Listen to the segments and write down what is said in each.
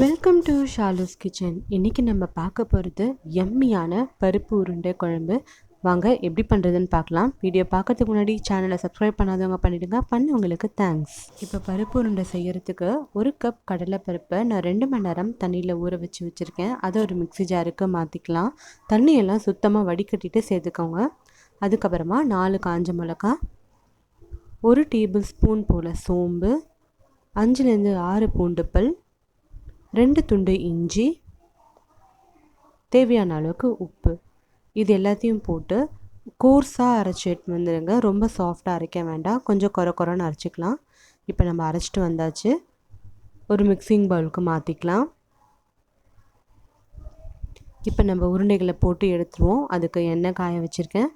Welcome to Shalu's kitchen. இன்றைக்கி நம்ம பார்க்க போகிறது யம்மியான பருப்பு உருண்டை குழம்பு. வாங்க எப்படி பண்ணுறதுன்னு பார்க்கலாம். வீடியோ பார்க்கறதுக்கு முன்னாடி சேனலை சப்ஸ்கிரைப் பண்ணாதவங்க பண்ணிவிடுங்க. பண்ணவங்களுக்கு தேங்க்ஸ். இப்போ பருப்பு உருண்டை செய்கிறதுக்கு 1 கப் கடலைப்பருப்பை நான் 2 மணி நேரம் தண்ணியில் ஊற வச்சுருக்கேன். அதை ஒரு மிக்ஸி ஜாருக்கு மாற்றிக்கலாம். தண்ணியெல்லாம் சுத்தமாக வடிகட்டிட்டு சேர்த்துக்கோங்க. அதுக்கப்புறமா 4 காஞ்ச மிளகா, 1 டேபிள் ஸ்பூன் போல் சோம்பு, 5லேருந்து 6 பூண்டுப்பல், 2 துண்டு இஞ்சி, தேவையான அளவுக்கு உப்பு, இது எல்லாத்தையும் போட்டு கோர்ஸாக அரைச்சி எடுத்து வந்துடுங்க. ரொம்ப சாஃப்டாக அரைக்க வேண்டாம், கொஞ்சம் கொரன்னு அரைச்சிக்கலாம். இப்போ நம்ம அரைச்சிட்டு வந்தாச்சு. ஒரு மிக்சிங் பவுலுக்கு மாற்றிக்கலாம். இப்போ நம்ம உருண்டைகளை போட்டு எடுத்துருவோம். அதுக்கு எண்ணெய் காய வச்சுருக்கேன்.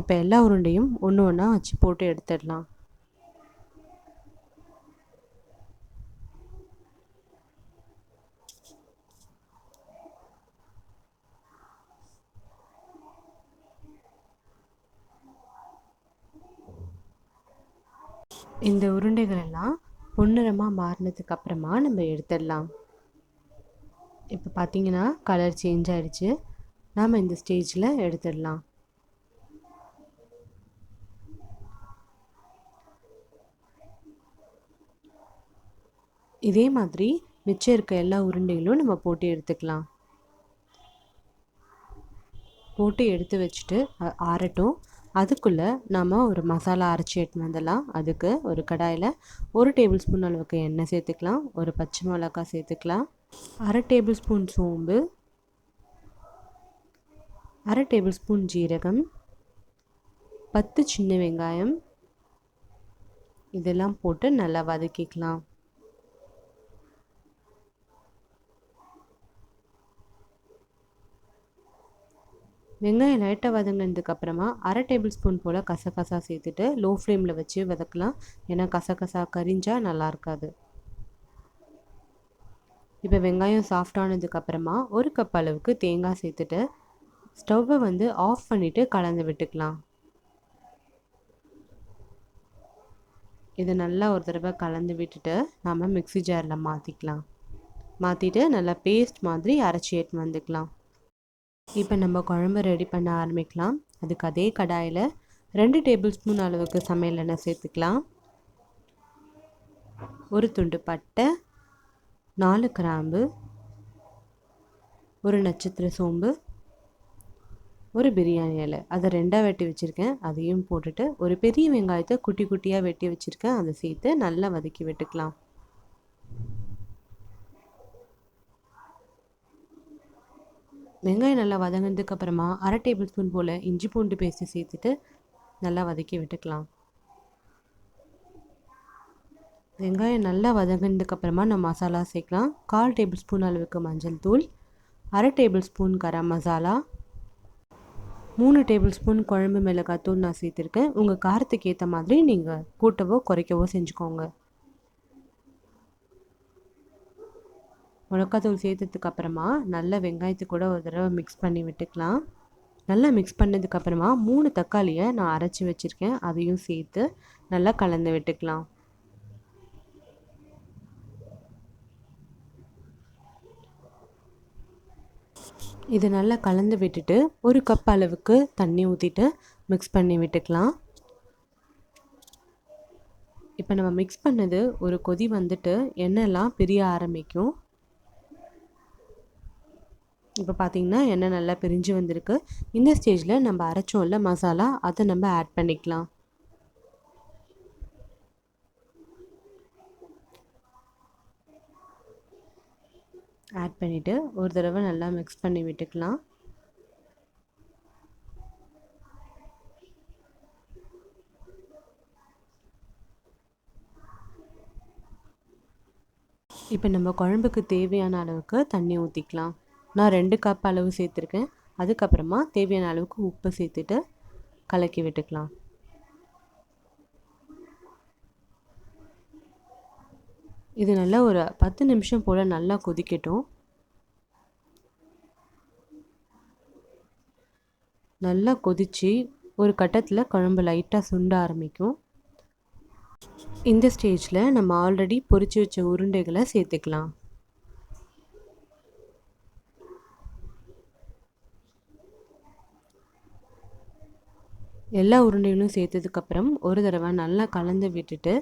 இப்போ எல்லா உருண்டையும் ஒன்று ஒன்றா வச்சு போட்டு எடுத்துடலாம். இந்த உருண்டைகள் எல்லாம் பொன்னிறமாக மாறினதுக்கு அப்புறமா நம்ம எடுத்துடலாம். இப்போ பார்த்திங்கன்னா கலர் சேஞ்ச் ஆகிடுச்சு. நாம் இந்த ஸ்டேஜில் எடுத்துடலாம். இதே மாதிரி மிச்சம் இருக்க எல்லா உருண்டைகளும் நம்ம போட்டு எடுத்துக்கலாம். போட்டு எடுத்து வச்சுட்டு ஆறட்டும். அதுக்குள்ளே நாம் ஒரு மசாலா அரைச்சி எடுத்துன்னு வந்துடலாம். அதுக்கு ஒரு கடாயில் 1 டேபிள் ஸ்பூன் அளவுக்கு எண்ணெய் சேர்த்துக்கலாம். ஒரு பச்சை மிளகாய் சேர்த்துக்கலாம். 1/2 டேபிள் ஸ்பூன் சோம்பு, 1/2 டேபிள் ஸ்பூன் ஜீரகம், 10 சின்ன வெங்காயம், இதெல்லாம் போட்டு நல்லா வதக்கிக்கலாம். வெங்காயம் லைட்டாக வதங்கினதுக்கப்புறமா 1/2 டேபிள் ஸ்பூன் போல் கசகசா சேர்த்துட்டு லோ ஃப்ளேமில் வச்சு வதக்கலாம். ஏன்னா கசகசா கரிஞ்சால் நல்லா இருக்காது. இப்போ வெங்காயம் சாஃப்டானதுக்கப்புறமா 1 கப் அளவுக்கு தேங்காய் சேர்த்துட்டு ஸ்டவ்வை ஆஃப் பண்ணிவிட்டு கலந்து விட்டுக்கலாம். இதை நல்லா ஒரு தடவை கலந்து விட்டுட்டு நாம் மிக்ஸி ஜாரில் மாற்றிட்டு நல்லா பேஸ்ட் மாதிரி அரைச்சி எடுத்துன்னு வந்துக்கலாம். இப்போ நம்ம குழம்பு ரெடி பண்ண ஆரம்பிக்கலாம். அதுக்கு அதே கடாயில் 2 டேபிள் ஸ்பூன் அளவுக்கு சமையல் எண்ணெய் சேர்த்துக்கலாம். 1 துண்டு பட்டை, 4 கிராம்பு, 1 நட்சத்திர சோம்பு, 1 பிரியாணி இலை, அதை 2ஆக வெட்டி வச்சுருக்கேன். அதையும் போட்டுட்டு ஒரு பெரிய வெங்காயத்தை குட்டி குட்டியாக வெட்டி வச்சுருக்கேன். அதை சேர்த்து நல்லா வதக்கி விட்டுக்கலாம். வெங்காயம் நல்லா வதங்கினதுக்கப்புறமா 1/2 டேபிள் ஸ்பூன் போல் இஞ்சி பூண்டு பேஸ்ட்டு சேர்த்துட்டு நல்லா வதக்கி விட்டுக்கலாம். வெங்காயம் நல்லா வதங்கினதுக்கப்புறமா நம்ம மசாலா சேர்க்கலாம். 1/4 டேபிள் ஸ்பூன் அளவுக்கு மஞ்சள் தூள், 1/2 table spoon garam masala, 3 table spoon குழம்பு மிளகாய் தூள் நான் சேர்த்துருக்கேன். உங்கள் காரத்துக்கு ஏற்ற மாதிரி நீங்கள் கூட்டவோ குறைக்கவோ செஞ்சுக்கோங்க. மிளகாத்தூள் சேர்த்ததுக்கப்புறமா நல்லா வெங்காயத்து கூட ஒரு தடவை மிக்ஸ் பண்ணி விட்டுக்கலாம். நல்லா மிக்ஸ் பண்ணதுக்கப்புறமா 3 தக்காளியை நான் அரைச்சி வச்சுருக்கேன். அதையும் சேர்த்து நல்லா கலந்து விட்டுக்கலாம். இது நல்லா கலந்து விட்டுட்டு 1 கப் அளவுக்கு தண்ணி ஊற்றிட்டு மிக்ஸ் பண்ணி விட்டுக்கலாம். இப்போ நம்ம மிக்ஸ் பண்ணது ஒரு கொதி வந்துட்டு எண்ணெய்லாம் பிரிய ஆரம்பிக்கும். இப்போ பார்த்திங்கன்னா எண்ணெய் நல்லா பிரிஞ்சு வந்திருக்கு. இந்த ஸ்டேஜில் நம்ம அரைச்சோம்ல மசாலா, அதை நம்ம ஆட் பண்ணிக்கலாம். ஆட் பண்ணிவிட்டு ஒரு தடவை நல்லா மிக்ஸ் பண்ணி விட்டுக்கலாம். இப்போ நம்ம குழம்புக்கு தேவையான அளவுக்கு தண்ணி ஊற்றிக்கலாம். நான் 2 கப் அளவு சேர்த்துருக்கேன். அதுக்கப்புறமா தேவையான அளவுக்கு உப்பு சேர்த்துட்டு கலக்கி விட்டுக்கலாம். இது நல்லா ஒரு 10 நிமிஷம் போல் நல்லா கொதிக்கட்டும். நல்லா கொதித்து ஒரு கட்டத்தில் குழம்பு லைட்டாக சுண்ட ஆரம்பிக்கும். இந்த ஸ்டேஜில் நம்ம ஆல்ரெடி பொரிச்சு வச்ச உருண்டைகளை சேர்த்துக்கலாம். எல்லா உருண்டைகளும் சேர்த்ததுக்கப்புறம் ஒரு தடவை நல்லா கலந்து விட்டுட்டு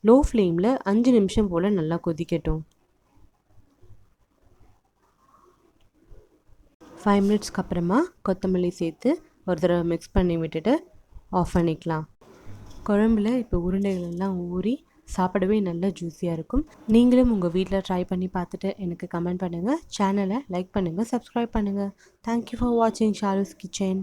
லோ ஃப்ளேமில் 5 நிமிஷம் போல் நல்லா கொதிக்கட்டும். 5 மினிட்ஸ்க்கு அப்புறமா கொத்தமல்லி சேர்த்து ஒரு தடவை மிக்ஸ் பண்ணி விட்டுட்டு ஆஃப் பண்ணிக்கலாம். குழம்புல இப்போ உருண்டைகள் எல்லாம் ஊறி சாப்பிடவே நல்லா ஜூஸியாக இருக்கும். நீங்களும் உங்கள் வீட்டில் ட்ரை பண்ணி பார்த்துட்டு எனக்கு கமெண்ட் பண்ணுங்கள். சேனலை லைக் பண்ணுங்கள், சப்ஸ்கிரைப் பண்ணுங்கள். தேங்க்யூ ஃபார் வாட்சிங் ஷாலூஸ் கிச்சன்.